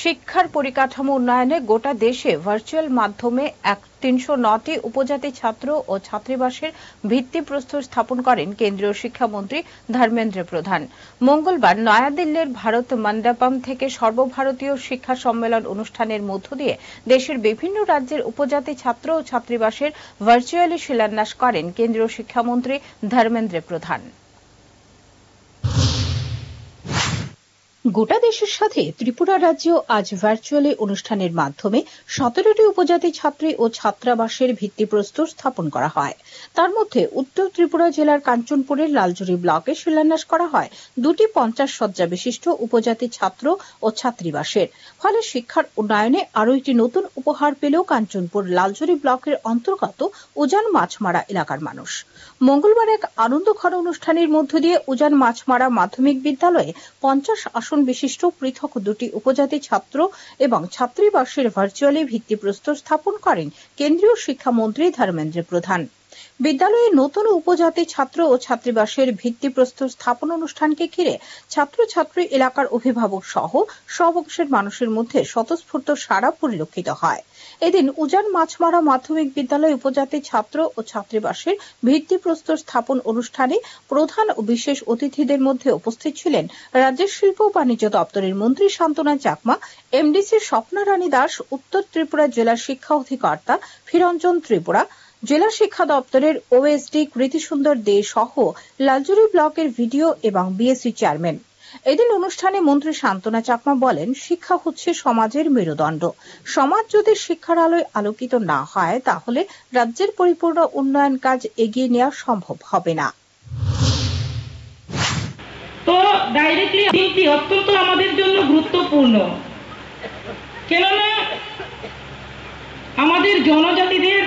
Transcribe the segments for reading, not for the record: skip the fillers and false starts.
শিক্ষার পরিকাঠামো উন্নয়নে গোটা দেশে ভার্চুয়াল মাধ্যমে ৩০৯টি উপজাতি ছাত্র ও ছাত্রীবাসের ভিত্তিপ্রস্তর স্থাপন করেন কেন্দ্রীয় শিক্ষামন্ত্রী ধর্মেন্দ্র প্রধান। মঙ্গলবার নয়াদিল্লির ভারত মণ্ডপম থেকে সর্বভারতীয় শিক্ষা সম্মেলন অনুষ্ঠানের মধ্য দিয়ে দেশের বিভিন্ন রাজ্যের উপজাতি ছাত্র ও ছাত্রীবাসের ভার্চুয়ালি শিলান্যাস করেন কেন্দ্রীয় শিক্ষামন্ত্রী ধর্মেন্দ্র প্রধান। গোটা দেশের সাথে ত্রিপুরা রাজ্য আজ ভার্চুয়ালি অনুষ্ঠানের মাধ্যমে ১৭টি উপজাতি ছাত্রী ও ছাত্রাবাসের ভিত্তিপ্রস্তর স্থাপন করা হয়। তার মধ্যে উত্তর ত্রিপুরা জেলার কাঞ্চনপুরের লালজুড়ি ব্লকে শিলান্যাস করা হয় ২টি ৫০ শয্যা বিশিষ্ট উপজাতি ছাত্র ও ছাত্রীবাসের। ফলে শিক্ষার উন্নয়নে আরও একটি নতুন উপহার পেল কাঞ্চনপুর লালজুড়ি ব্লকের অন্তর্গত উজান মাছমারা এলাকার মানুষ। মঙ্গলবার এক আনন্দঘন অনুষ্ঠানের মধ্য দিয়ে উজান মাছমারা মাধ্যমিক বিদ্যালয়ে ৫০ আসন বিশিষ্ট পৃথক ২টি উপজাতি ছাত্র এবং ছাত্রীবাসের ভার্চুয়ালি ভিত্তিপ্রস্তর স্থাপন করেন কেন্দ্রীয় শিক্ষামন্ত্রী ধর্মেন্দ্র প্রধান। বিদ্যালয়ে নতুন উপজাতি ছাত্র ও ছাত্রীবাসের ভিত্তিপ্রস্তর স্থাপন অনুষ্ঠানকে ঘিরে ছাত্রছাত্রী এলাকার অভিভাবক সহ সব অংশের মানুষের মধ্যে স্বতঃস্ফূর্ত সাড়া পরিলক্ষিত হয়। এদিন উজান মাছমারা মাধ্যমিক বিদ্যালয় উপজাতি ছাত্র ও ছাত্রীবাসের ভিত্তিপ্রস্তর স্থাপন অনুষ্ঠানে প্রধান ও বিশেষ অতিথিদের মধ্যে উপস্থিত ছিলেন রাজ্যের শিল্প ও বাণিজ্য দপ্তরের মন্ত্রী শান্তনা চাকমা, এমডিসি স্বপ্না রানী দাস, উত্তর ত্রিপুরা জেলা শিক্ষা অধিকর্তা ফিরঞ্জন ত্রিপুরা, জেলা শিক্ষা দপ্তরের ওএসডি কৃতিসুন্দর দে সহ লালজুড়ি ব্লকের ভিডিও এবং বিএসসি চেয়ারম্যান। এদিন অনুষ্ঠানে মন্ত্রী শান্তনা চাকমা বলেন, শিক্ষা হচ্ছে সমাজের মেরুদণ্ড। সমাজ যদি শিক্ষার আলোয় আলোকিত না হয় তাহলে রাজ্যের পরিপূর্ণ উন্নয়ন কাজ এগিয়ে নেওয়া সম্ভব হবে না। তো ডাইরেক্টলি দিনটি অত্যন্ত আমাদের জন্য গুরুত্বপূর্ণ, কেননা আমাদের জনজাতিদের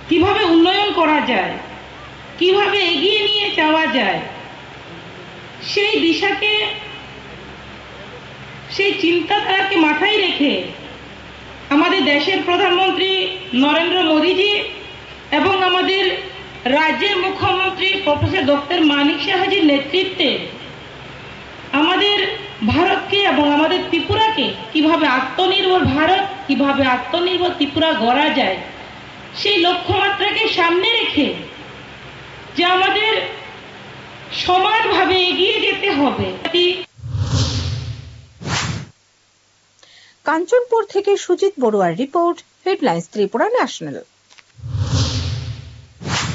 কিভাবে উন্নয়ন করা যায়, কিভাবে এগিয়ে নিয়ে যাওয়া যায়, সেই দিশাকে, সেই চিন্তাধারাকে মাথায় রেখে আমাদের দেশের প্রধানমন্ত্রী নরেন্দ্র মোদীজি এবং আমাদের রাজ্যের মুখ্যমন্ত্রী প্রফেসর ডক্টর মানিক সাহাজির নেতৃত্বে আমাদের ভারতকে এবং আমাদের ত্রিপুরাকে কিভাবে আত্মনির্ভর ভারত, কিভাবে আত্মনির্ভর ত্রিপুরা গড়া যায়, সেই লক্ষ্যমাত্রাকে সামনে রেখে যে আমাদের সমানভাবে এগিয়ে যেতে হবে। কাঞ্চনপুর থেকে সুজিত বড়ুয়ার রিপোর্ট, হেডলাইন্স ত্রিপুরা ন্যাশনাল।